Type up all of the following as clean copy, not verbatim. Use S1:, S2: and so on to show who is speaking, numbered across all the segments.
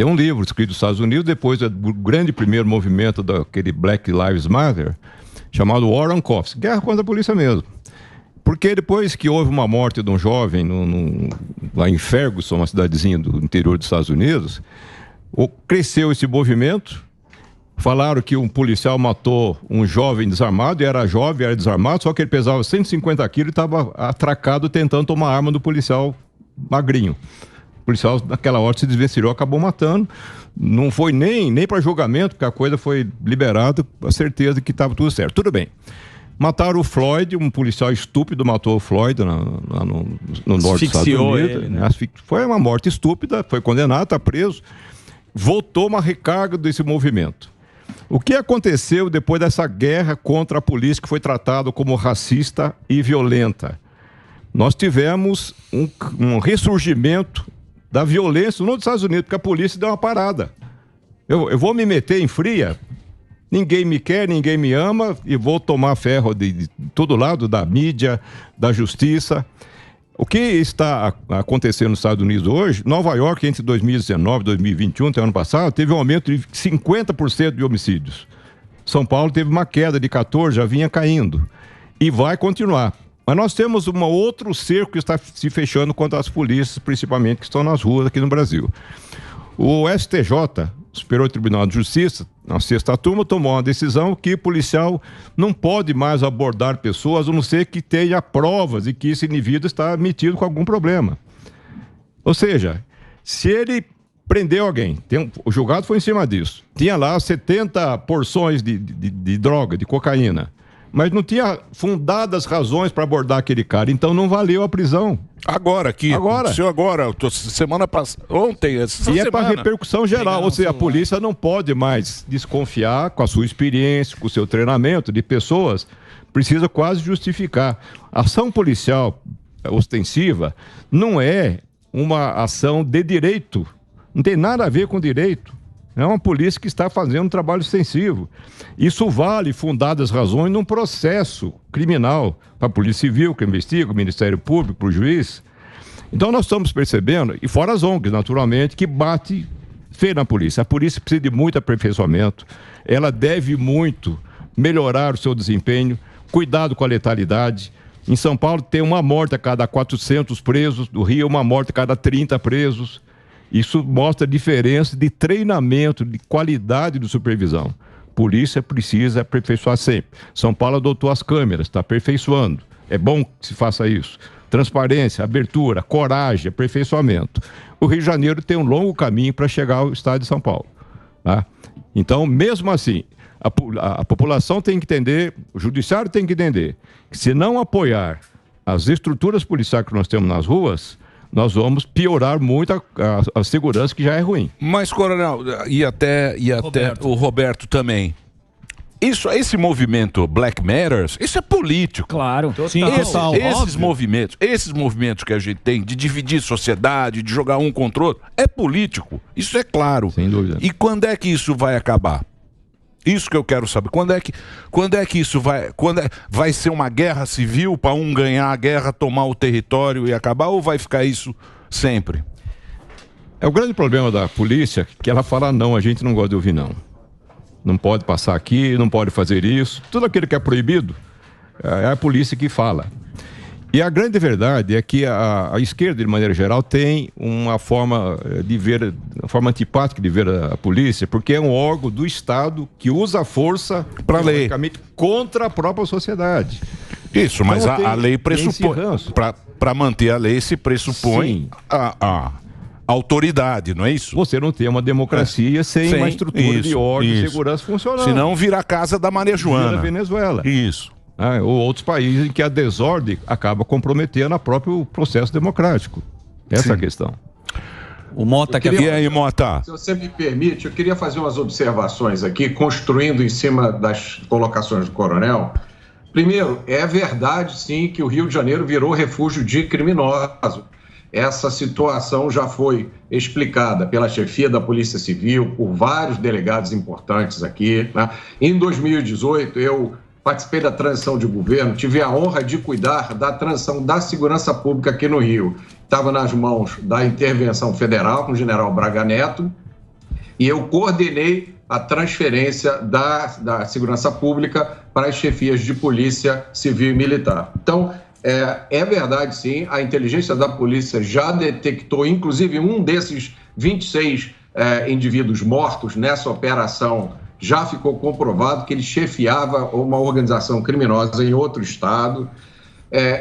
S1: Tem um livro escrito nos Estados Unidos, depois do grande primeiro movimento daquele Black Lives Matter, chamado War on Cops, guerra contra a polícia mesmo. Porque depois que houve uma morte de um jovem lá em Ferguson, uma cidadezinha do interior dos Estados Unidos, cresceu esse movimento. Falaram que um policial matou um jovem desarmado, e era jovem, era desarmado, só que ele pesava 150 quilos e estava atracado tentando tomar a arma do policial magrinho. O policial, naquela hora, se desvencilhou, acabou matando. Não foi nem para julgamento, porque a coisa foi liberada, a certeza que estava tudo certo. Tudo bem. Mataram o Floyd, um policial estúpido matou o Floyd no norte dos Estados Unidos. Ele, né? Foi uma morte estúpida, foi condenado, está preso. Voltou uma recarga desse movimento. O que aconteceu depois dessa guerra contra a polícia, que foi tratada como racista e violenta? Nós tivemos um ressurgimento da violência nos Estados Unidos, porque a polícia deu uma parada. Eu vou me meter em fria, ninguém me quer, ninguém me ama, e vou tomar ferro de todo lado, da mídia, da justiça. O que está acontecendo nos Estados Unidos hoje, Nova York, entre 2019 e 2021, até ano passado, teve um aumento de 50% de homicídios. São Paulo teve uma queda de 14%, já vinha caindo. E vai continuar. Mas nós temos um outro cerco que está se fechando contra as polícias, principalmente, que estão nas ruas aqui no Brasil. O STJ, Superior Tribunal de Justiça, na sexta turma, tomou uma decisão que o policial não pode mais abordar pessoas, a não ser que tenha provas de que esse indivíduo está metido com algum problema. Ou seja, se ele prendeu alguém, o julgado foi em cima disso, tinha lá 70 porções de droga, de cocaína, mas não tinha fundadas razões para abordar aquele cara, então não valeu a prisão.
S2: Agora, semana passada, ontem, essa semana.
S1: E é para repercussão geral, ou seja, a polícia não pode mais desconfiar com a sua experiência, com o seu treinamento de pessoas, precisa quase justificar. A ação policial ostensiva não é uma ação de direito, não tem nada a ver com direito. É uma polícia que está fazendo um trabalho extensivo. Isso vale, fundadas razões, num processo criminal para a Polícia Civil, que investiga, o Ministério Público, para o juiz. Então nós estamos percebendo, e fora as ONGs, naturalmente, que bate feio na polícia. A polícia precisa de muito aperfeiçoamento, ela deve muito melhorar o seu desempenho, cuidado com a letalidade. Em São Paulo tem uma morte a cada 400 presos, no Rio uma morte a cada 30 presos. Isso mostra a diferença de treinamento, de qualidade de supervisão. Polícia precisa aperfeiçoar sempre. São Paulo adotou as câmeras, está aperfeiçoando. É bom que se faça isso. Transparência, abertura, coragem, aperfeiçoamento. O Rio de Janeiro tem um longo caminho para chegar ao estado de São Paulo. Tá? Então, mesmo assim, a população tem que entender, o judiciário tem que entender, que se não apoiar as estruturas policiais que nós temos nas ruas, nós vamos piorar muito a segurança, que já é ruim.
S2: Mas, coronel, e até o Roberto também. Esse movimento Black Matters, isso é político.
S3: Claro.
S2: Sim, esses movimentos que a gente tem de dividir sociedade, de jogar um contra o outro, é político. Isso é claro.
S1: Sem dúvida.
S2: E quando é que isso vai acabar? Isso que eu quero saber. Quando é que isso vai ser uma guerra civil para um ganhar a guerra, tomar o território e acabar, ou vai ficar isso sempre?
S1: É o grande problema da polícia, que ela fala não, a gente não gosta de ouvir não. Não pode passar aqui, não pode fazer isso. Tudo aquilo que é proibido, é a polícia que fala. E a grande verdade é que a esquerda, de maneira geral, tem uma forma de ver, uma forma antipática de ver a polícia, porque é um órgão do Estado que usa a força contra a própria sociedade.
S2: Isso, mas então, a lei pressupõe, para manter a lei, se pressupõe a autoridade, não é isso?
S1: Você não tem uma democracia sem uma estrutura de ordem e segurança funcionando.
S2: Senão vira a casa da Maria Joana.
S1: Vira a Venezuela.
S2: Isso.
S1: Ou outros países em que a desordem acaba comprometendo o próprio processo democrático. Essa é a questão.
S4: O Mota
S2: E aí, Mota?
S5: Se você me permite, eu queria fazer umas observações aqui, construindo em cima das colocações do coronel. Primeiro, é verdade, sim, que o Rio de Janeiro virou refúgio de criminosos. Essa situação já foi explicada pela chefia da Polícia Civil, por vários delegados importantes aqui, né? Em 2018, eu participei da transição de governo, tive a honra de cuidar da transição da segurança pública aqui no Rio. Estava nas mãos da intervenção federal com o general Braga Neto, E eu coordenei a transferência da segurança pública para as chefias de polícia civil e militar. Então, é verdade, sim, a inteligência da polícia já detectou, inclusive, um desses 26 indivíduos mortos nessa operação. Já ficou comprovado que ele chefiava uma organização criminosa em outro estado.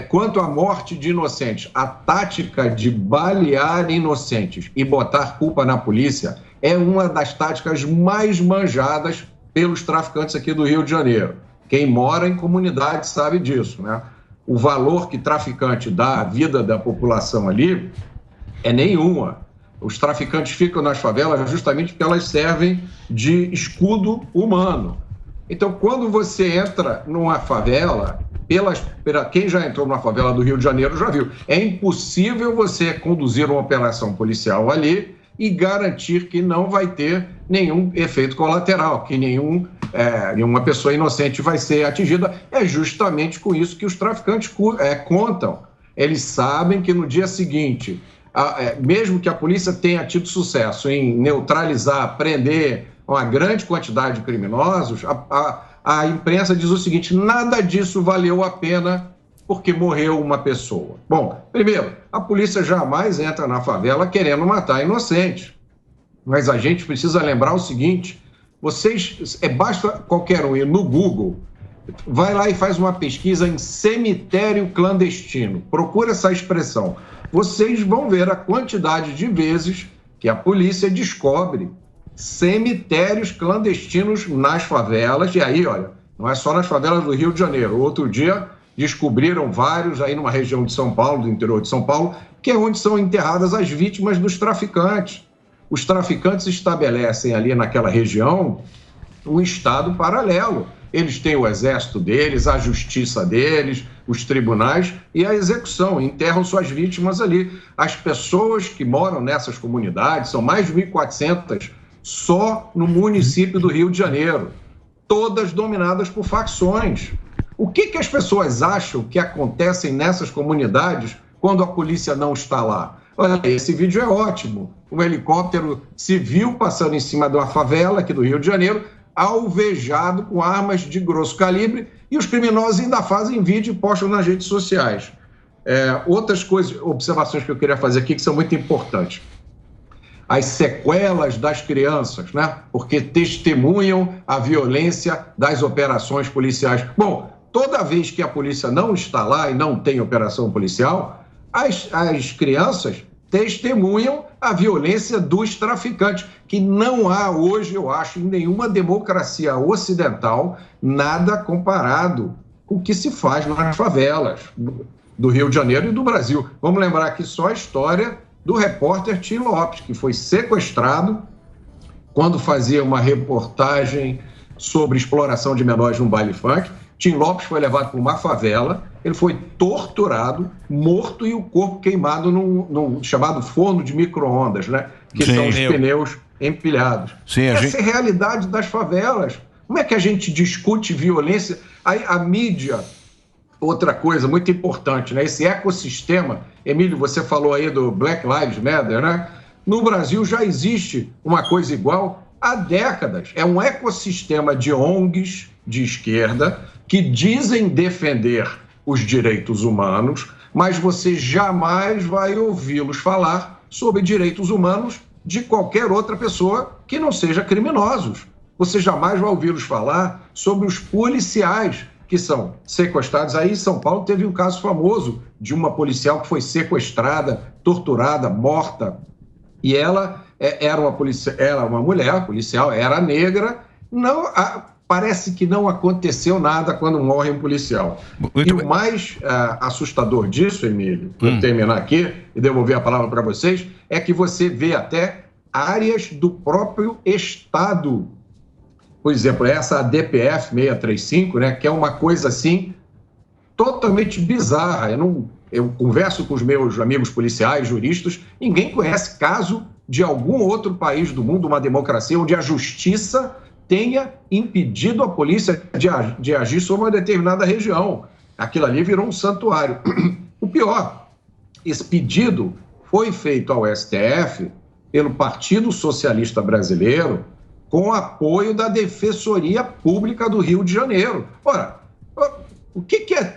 S5: Quanto à morte de inocentes, a tática de balear inocentes e botar culpa na polícia é uma das táticas mais manjadas pelos traficantes aqui do Rio de Janeiro. Quem mora em comunidade sabe disso, né? O valor que traficante dá à vida da população ali é nenhuma. Os traficantes ficam nas favelas justamente porque elas servem de escudo humano. Então, quando você entra numa favela, quem já entrou numa favela do Rio de Janeiro já viu, é impossível você conduzir uma operação policial ali e garantir que não vai ter nenhum efeito colateral, que nenhuma pessoa inocente vai ser atingida. É justamente com isso que os traficantes contam. Eles sabem que no dia seguinte, mesmo que a polícia tenha tido sucesso em neutralizar, prender uma grande quantidade de criminosos, a imprensa diz o seguinte: nada disso valeu a pena porque morreu uma pessoa. Bom, primeiro, a polícia jamais entra na favela querendo matar inocentes. Mas a gente precisa lembrar o seguinte: basta qualquer um ir no Google, vai lá e faz uma pesquisa em cemitério clandestino. Procura essa expressão. Vocês vão ver a quantidade de vezes que a polícia descobre cemitérios clandestinos nas favelas. E aí, olha, não é só nas favelas do Rio de Janeiro. Outro dia descobriram vários aí numa região de São Paulo, do interior de São Paulo, que é onde são enterradas as vítimas dos traficantes. Os traficantes estabelecem ali naquela região um estado paralelo. Eles têm o exército deles, a justiça deles, os tribunais e a execução, enterram suas vítimas ali. As pessoas que moram nessas comunidades, são mais de 1.400 só no município do Rio de Janeiro, todas dominadas por facções. O que as pessoas acham que acontecem nessas comunidades quando a polícia não está lá? Olha, esse vídeo é ótimo. Um helicóptero civil passando em cima de uma favela aqui do Rio de Janeiro, alvejado com armas de grosso calibre, e os criminosos ainda fazem vídeo e postam nas redes sociais. Outras observações que eu queria fazer aqui que são muito importantes. As sequelas das crianças, né? Porque testemunham a violência das operações policiais. Bom, toda vez que a polícia não está lá e não tem operação policial, as crianças testemunham a violência dos traficantes, que não há hoje, eu acho, em nenhuma democracia ocidental, nada comparado com o que se faz nas favelas do Rio de Janeiro e do Brasil. Vamos lembrar aqui só a história do repórter Tim Lopes, que foi sequestrado quando fazia uma reportagem sobre exploração de menores no baile funk. Tim Lopes foi levado para uma favela, ele foi torturado, morto e o corpo queimado num chamado forno de micro-ondas, né? Que são os pneus empilhados. Essa é a realidade das favelas. Como é que a gente discute violência? Aí a mídia, outra coisa muito importante, né? Esse ecossistema, Emílio, você falou aí do Black Lives Matter, né? No Brasil já existe uma coisa igual há décadas. É um ecossistema de ONGs de esquerda que dizem defender os direitos humanos, mas você jamais vai ouvi-los falar sobre direitos humanos de qualquer outra pessoa que não seja criminosos. Você jamais vai ouvi-los falar sobre os policiais que são sequestrados. Aí em São Paulo teve um caso famoso de uma policial que foi sequestrada, torturada, morta, e ela era uma mulher policial, era negra. Parece que não aconteceu nada quando morre um policial. E o mais assustador disso, Emílio, para terminar aqui e devolver a palavra para vocês, é que você vê até áreas do próprio Estado. Por exemplo, essa DPF 635, né, que é uma coisa assim totalmente bizarra. Eu converso com os meus amigos policiais, juristas, ninguém conhece caso de algum outro país do mundo, uma democracia, onde a justiça tenha impedido a polícia de agir sobre uma determinada região. Aquilo ali virou um santuário. O pior, esse pedido foi feito ao STF pelo Partido Socialista Brasileiro, com apoio da Defensoria Pública do Rio de Janeiro. Ora,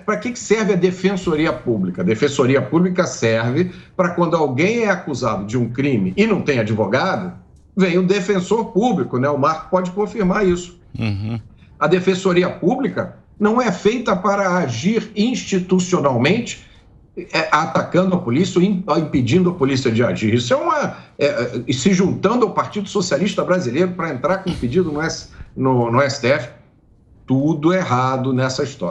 S5: para que serve a Defensoria Pública? A Defensoria Pública serve para quando alguém é acusado de um crime e não tem advogado, vem o defensor público, né? O Marco pode confirmar isso.
S2: Uhum.
S5: A Defensoria Pública não é feita para agir institucionalmente, atacando a polícia ou impedindo a polícia de agir. Isso é se juntando ao Partido Socialista Brasileiro para entrar com um pedido no STF. Tudo errado nessa história.